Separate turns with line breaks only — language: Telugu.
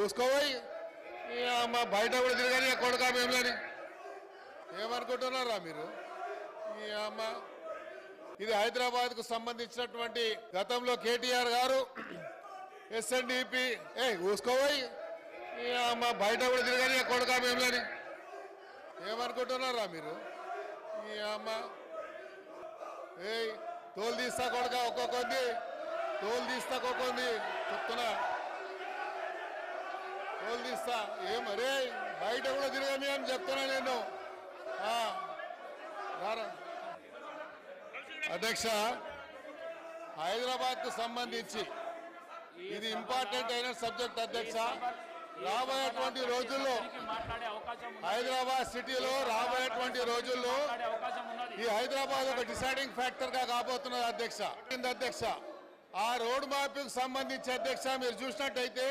ఊసుకోపోయి మా బయట కూడా తిరగని కొడుకా మేములని ఏమనుకుంటున్నారా మీరు? ఈ అమ్మ ఇది హైదరాబాద్కు సంబంధించినటువంటి గతంలో కేటీఆర్ గారు ఎస్ఎన్డిపి ఊసుకోపోయి మా బయట కూడా తిరగని కొడుకా మేములని ఏమనుకుంటున్నారా మీరు? ఈ అమ్మ తోలు తీస్తా కొడుక ఒక్కొక్కంది తోలు తీస్తా ఒక్కొక్కంది చెప్తున్నా తోలు తీస్తా ఏమరే బయట కూడా తిరగని అని చెప్తున్నా నేను. అధ్యక్ష, హైదరాబాద్ కు సంబంధించి ఇది ఇంపార్టెంట్ అయిన సబ్జెక్ట్ అధ్యక్ష. రాబోయేటువంటి రోజుల్లో హైదరాబాద్ సిటీలో రాబోయేటువంటి రోజుల్లో ఈ హైదరాబాద్ ఒక డిసైడింగ్ ఫ్యాక్టర్ గా కాబోతున్నది అధ్యక్ష. ఆ రోడ్ మ్యాప్ కు సంబంధించి అధ్యక్ష మీరు చూసినట్టయితే